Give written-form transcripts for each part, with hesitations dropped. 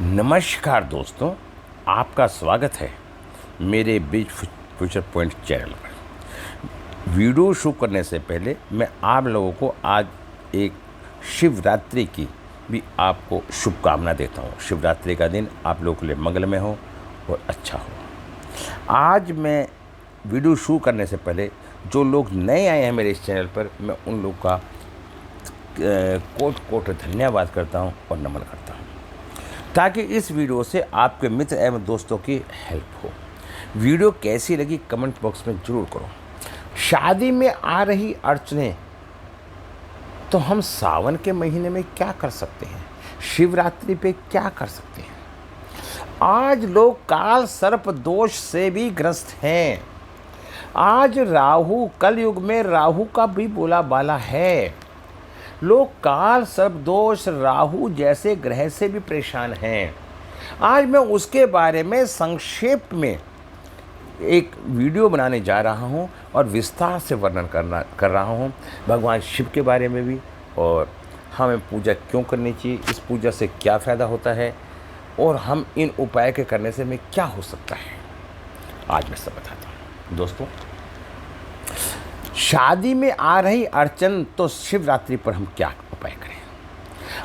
नमस्कार दोस्तों, आपका स्वागत है मेरे बिग फ्यूचर पॉइंट चैनल पर। वीडियो शुरू करने से पहले मैं आप लोगों को आज एक शिवरात्रि की भी आपको शुभकामना देता हूँ। शिवरात्रि का दिन आप लोगों के लिए मंगलमय हो और अच्छा हो। आज मैं वीडियो शुरू करने से पहले जो लोग नए आए हैं मेरे इस चैनल पर, मैं उन लोग का कोट कोट धन्यवाद करता हूँ और नमन करता हूँ, ताकि इस वीडियो से आपके मित्र एवं दोस्तों की हेल्प हो। वीडियो कैसी लगी कमेंट बॉक्स में ज़रूर करो। शादी में आ रही अड़चनें, तो हम सावन के महीने में क्या कर सकते हैं, शिवरात्रि पे क्या कर सकते हैं। आज लोग काल सर्प दोष से भी ग्रस्त हैं। आज राहु, कलयुग में राहु का भी बोला बाला है। लोग काल सर्प दोष, राहु जैसे ग्रह से भी परेशान हैं। आज मैं उसके बारे में संक्षेप में एक वीडियो बनाने जा रहा हूं और विस्तार से वर्णन कर रहा हूं भगवान शिव के बारे में भी, और हमें पूजा क्यों करनी चाहिए, इस पूजा से क्या फ़ायदा होता है और हम इन उपाय के करने से हमें क्या हो सकता है। आज मैं सब बताता हूँ दोस्तों। शादी में आ रही अड़चन, तो शिवरात्रि पर हम क्या उपाय करें।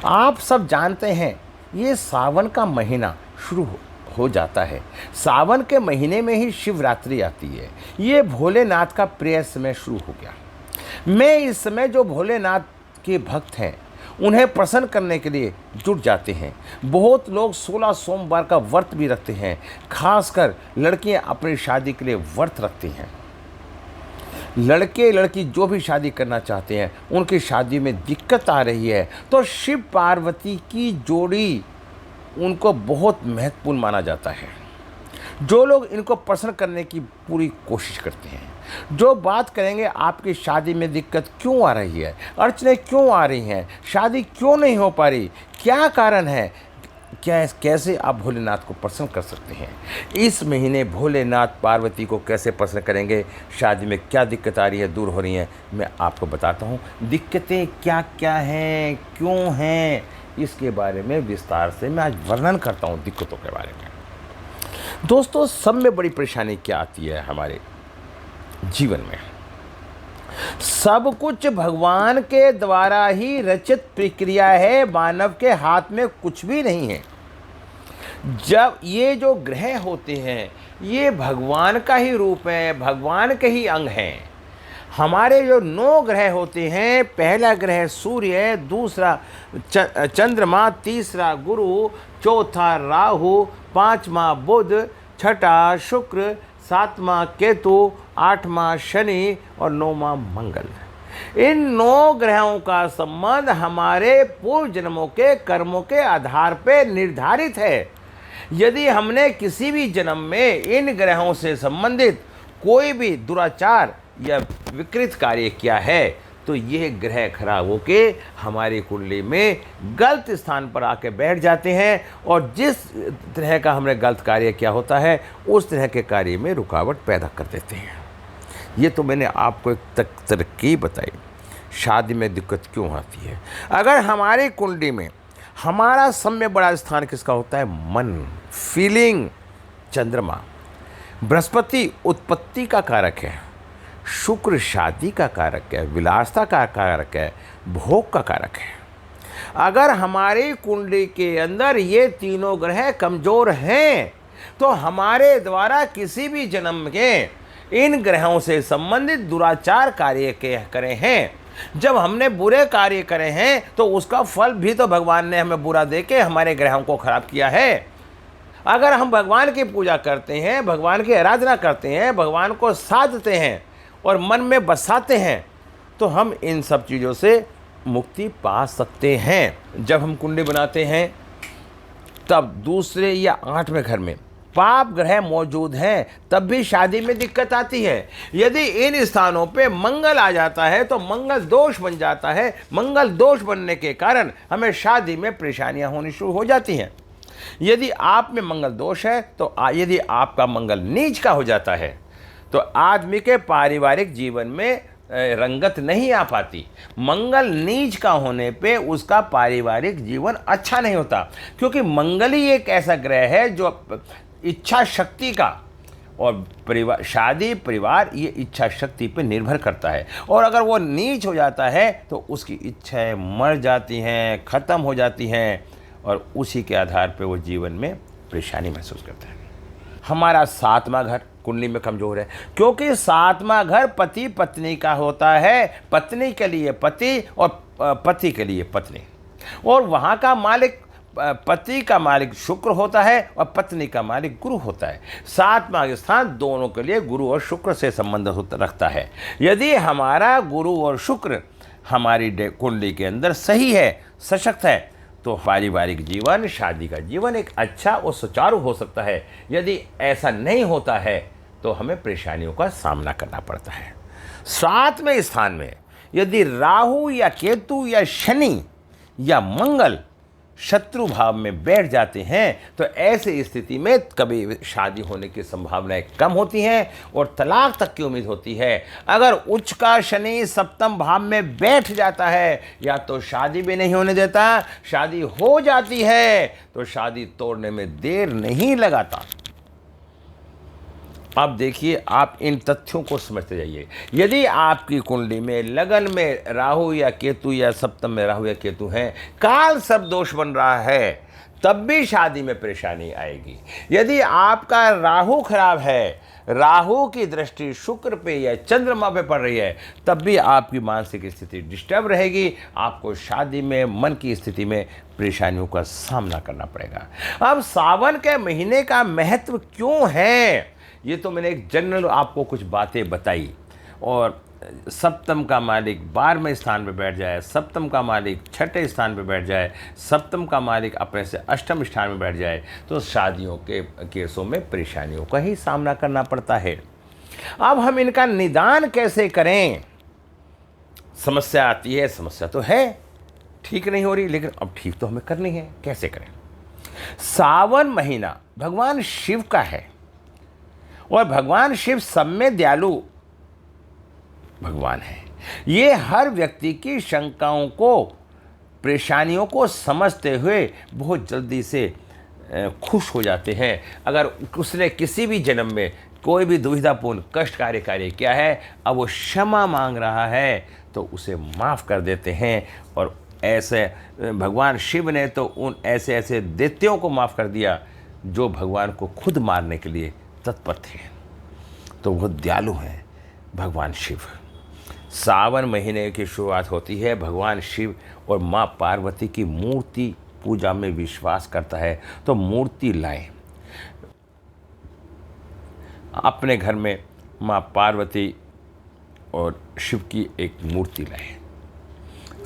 आप सब जानते हैं ये सावन का महीना शुरू हो जाता है। सावन के महीने में ही शिवरात्रि आती है। ये भोलेनाथ का प्रिय समय शुरू हो गया। मैं इस समय जो भोलेनाथ के भक्त हैं उन्हें प्रसन्न करने के लिए जुट जाते हैं। बहुत लोग 16 सोमवार का व्रत भी रखते हैं। खासकर लड़कियां अपनी शादी के लिए व्रत रखती हैं। लड़के लड़की जो भी शादी करना चाहते हैं, उनकी शादी में दिक्कत आ रही है, तो शिव पार्वती की जोड़ी उनको बहुत महत्वपूर्ण माना जाता है। जो लोग इनको प्रसन्न करने की पूरी कोशिश करते हैं, जो बात करेंगे आपकी शादी में दिक्कत क्यों आ रही है, अड़चनें क्यों आ रही हैं, शादी क्यों नहीं हो पा रही, क्या कारण है, कैसे आप भोलेनाथ को प्रसन्न कर सकते हैं। इस महीने भोलेनाथ पार्वती को कैसे प्रसन्न करेंगे, शादी में क्या दिक्कत आ रही है, दूर हो रही हैं, मैं आपको बताता हूँ। दिक्कतें क्या क्या हैं, क्यों हैं, इसके बारे में विस्तार से मैं आज वर्णन करता हूँ दिक्कतों के बारे में। दोस्तों, सब में बड़ी परेशानी क्या आती है हमारे जीवन में। सब कुछ भगवान के द्वारा ही रचित प्रक्रिया है, मानव के हाथ में कुछ भी नहीं है। जब ये जो ग्रह होते हैं ये भगवान का ही रूप है, भगवान के ही अंग हैं। हमारे जो 9 ग्रह होते हैं, पहला ग्रह सूर्य है, दूसरा चंद्रमा, तीसरा गुरु, चौथा राहु, पांचवा बुध, छठा शुक्र, सातवां केतु, आठवां शनि और 9वां मंगल। इन 9 ग्रहों का संबंध हमारे पूर्व जन्मों के कर्मों के आधार पर निर्धारित है। यदि हमने किसी भी जन्म में इन ग्रहों से संबंधित कोई भी दुराचार या विकृत कार्य किया है, तो ये ग्रह खराब होके हमारी कुंडली में गलत स्थान पर आके बैठ जाते हैं, और जिस तरह का हमने गलत कार्य किया होता है उस तरह के कार्य में रुकावट पैदा कर देते हैं। ये तो मैंने आपको एक तरकीब बताई, शादी में दिक्कत क्यों आती है। अगर हमारी कुंडली में हमारा सब में बड़ा स्थान किसका होता है, मन, फीलिंग, चंद्रमा, बृहस्पति उत्पत्ति का कारक है, शुक्र शादी का कारक है, विलासता का कारक है, भोग का कारक है। अगर हमारी कुंडली के अंदर ये तीनों ग्रह कमजोर हैं, तो हमारे द्वारा किसी भी जन्म के इन ग्रहों से संबंधित दुराचार कार्य करे हैं, जब हमने बुरे कार्य करे हैं, तो उसका फल भी तो भगवान ने हमें बुरा देके हमारे ग्रहों को खराब किया है। अगर हम भगवान की पूजा करते हैं, भगवान की आराधना करते हैं, भगवान को साधते हैं और मन में बसाते हैं, तो हम इन सब चीज़ों से मुक्ति पा सकते हैं। जब हम कुंडली बनाते हैं तब दूसरे या 8वें घर में पाप ग्रह मौजूद हैं, तब भी शादी में दिक्कत आती है। यदि इन स्थानों पे मंगल आ जाता है तो मंगल दोष बन जाता है। मंगल दोष बनने के कारण हमें शादी में परेशानियां होनी शुरू हो जाती हैं। यदि आप में मंगल दोष है, तो यदि आपका मंगल नीच का हो जाता है, तो आदमी के पारिवारिक जीवन में रंगत नहीं आ पाती। मंगल नीच का होने पे उसका पारिवारिक जीवन अच्छा नहीं होता, क्योंकि मंगल ही एक ऐसा ग्रह है जो इच्छा शक्ति का और परिवार, शादी परिवार, ये इच्छा शक्ति पे निर्भर करता है। और अगर वो नीच हो जाता है तो उसकी इच्छाएं मर जाती हैं, ख़त्म हो जाती हैं, और उसी के आधार पे वो जीवन में परेशानी महसूस करता है। हमारा 7वां घर कुंडली में कमजोर है, क्योंकि 7वां घर पति पत्नी का होता है। पत्नी के लिए पति और पति के लिए पत्नी, और वहाँ का मालिक, पति का मालिक शुक्र होता है और पत्नी का मालिक गुरु होता है। 7वां स्थान दोनों के लिए गुरु और शुक्र से संबंध रखता है। यदि हमारा गुरु और शुक्र हमारी कुंडली के अंदर सही है, सशक्त है, तो पारिवारिक जीवन, शादी का जीवन एक अच्छा और सुचारू हो सकता है। यदि ऐसा नहीं होता है तो हमें परेशानियों का सामना करना पड़ता है। 7वें स्थान में यदि राहु या केतु या शनि या मंगल शत्रु भाव में बैठ जाते हैं तो ऐसी स्थिति में कभी शादी होने की संभावनाएं कम होती हैं और तलाक तक की उम्मीद होती है। अगर उच्च का शनि 7म भाव में बैठ जाता है, या तो शादी भी नहीं होने देता, शादी हो जाती है तो शादी तोड़ने में देर नहीं लगाता। अब देखिए, आप इन तथ्यों को समझते जाइए। यदि आपकी कुंडली में लगन में राहु या केतु या सप्तम में राहु या केतु हैं, काल सर्प दोष बन रहा है, तब भी शादी में परेशानी आएगी। यदि आपका राहु खराब है, राहु की दृष्टि शुक्र पे या चंद्रमा पे पड़ रही है, तब भी आपकी मानसिक स्थिति डिस्टर्ब रहेगी। आपको शादी में, मन की स्थिति में परेशानियों का सामना करना पड़ेगा। अब सावन के महीने का महत्व क्यों है, ये तो मैंने एक जनरल आपको कुछ बातें बताई। और सप्तम का मालिक 12वें स्थान पे बैठ जाए, सप्तम का मालिक 6ठे स्थान पे बैठ जाए, सप्तम का मालिक अपने से 8वें स्थान में बैठ जाए, तो शादियों के केसों में परेशानियों का ही सामना करना पड़ता है। अब हम इनका निदान कैसे करें? समस्या आती है, समस्या तो है, ठीक नहीं हो रही, लेकिन अब ठीक तो हमें करनी है। कैसे करें? सावन महीना भगवान शिव का है, और भगवान शिव सब में दयालु भगवान है। ये हर व्यक्ति की शंकाओं को, परेशानियों को समझते हुए बहुत जल्दी से खुश हो जाते हैं। अगर उसने किसी भी जन्म में कोई भी दुविधापूर्ण कष्टकारी कार्य किया है, अब वो क्षमा मांग रहा है, तो उसे माफ़ कर देते हैं। और ऐसे भगवान शिव ने तो उन ऐसे ऐसे दैत्यों को माफ़ कर दिया जो भगवान को खुद मारने के लिए तत्पर थे। तो वो दयालु हैं भगवान शिव। सावन महीने की शुरुआत होती है, भगवान शिव और माँ पार्वती की मूर्ति पूजा में विश्वास करता है, तो मूर्ति लाएं। अपने घर में माँ पार्वती और शिव की एक मूर्ति लाएं,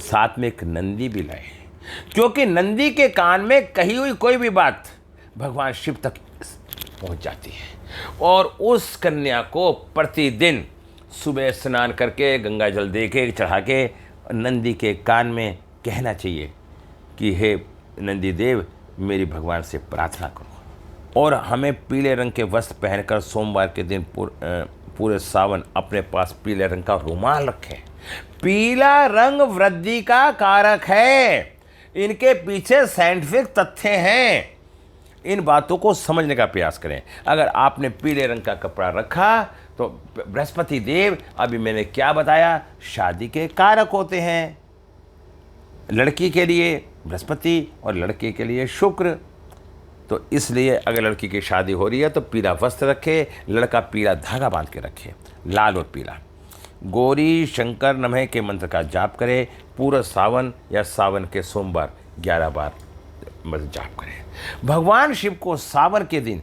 साथ में एक नंदी भी लाएं, क्योंकि नंदी के कान में कही हुई कोई भी बात भगवान शिव तक पहुंच जाती है। और उस कन्या को प्रतिदिन सुबह स्नान करके, गंगा जल दे के, चढ़ा के नंदी के कान में कहना चाहिए कि हे नंदी देव, मेरी भगवान से प्रार्थना करो। और हमें पीले रंग के वस्त्र पहनकर सोमवार के दिन पूरे सावन अपने पास पीले रंग का रुमाल रखें। पीला रंग वृद्धि का कारक है, इनके पीछे साइंटिफिक तथ्य हैं। इन बातों को समझने का प्रयास करें। अगर आपने पीले रंग का कपड़ा रखा तो बृहस्पति देव, अभी मैंने क्या बताया, शादी के कारक होते हैं। लड़की के लिए बृहस्पति और लड़के के लिए शुक्र। तो इसलिए अगर लड़की की शादी हो रही है तो पीला वस्त्र रखे, लड़का पीला धागा बांध के रखे, लाल और पीला। गौरी शंकर नमः के मंत्र का जाप करें। पूरा सावन या सावन के सोमवार 11 बार मंत्र जाप करें। भगवान शिव को सावन के दिन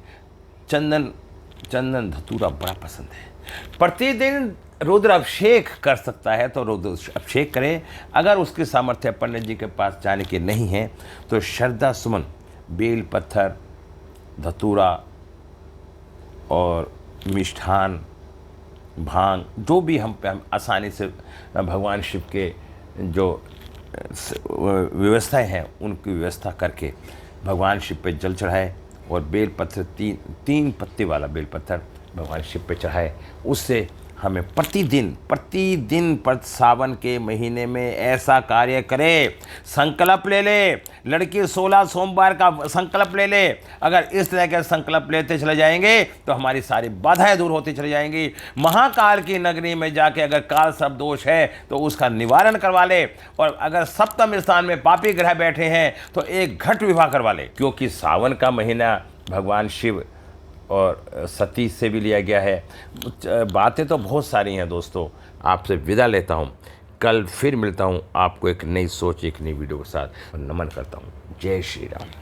चंदन धतूरा बड़ा पसंद है। प्रतिदिन रुद्र अभिषेक कर सकता है तो रुद्र अभिषेक करें। अगर उसकी सामर्थ्य पंडित जी के पास जाने की नहीं है तो श्रद्धा सुमन, बेल पत्थर, धतूरा और मिष्ठान, भांग, जो भी हम आसानी से भगवान शिव के जो व्यवस्थाएं हैं उनकी व्यवस्था करके भगवान शिव पे जल चढ़ाए। और बेल पत्थर तीन पत्ते वाला बेल पत्थर भगवान शिव पे चढ़ाए। उससे हमें प्रतिदिन पर सावन के महीने में ऐसा कार्य करे, संकल्प ले ले। लड़की 16 सोमवार का संकल्प ले ले। अगर इस तरह के संकल्प लेते चले जाएंगे तो हमारी सारी बाधाएं दूर होती चली जाएंगी। महाकाल की नगरी में जाके अगर काल सर्प दोष है तो उसका निवारण करवा ले। और अगर सप्तम स्थान में पापी ग्रह बैठे हैं तो एक घट विवाह करवा ले, क्योंकि सावन का महीना भगवान शिव और सती से भी लिया गया है। बातें तो बहुत सारी हैं दोस्तों, आपसे विदा लेता हूँ। कल फिर मिलता हूँ आपको एक नई सोच, एक नई वीडियो के साथ। नमन करता हूँ। जय श्री राम।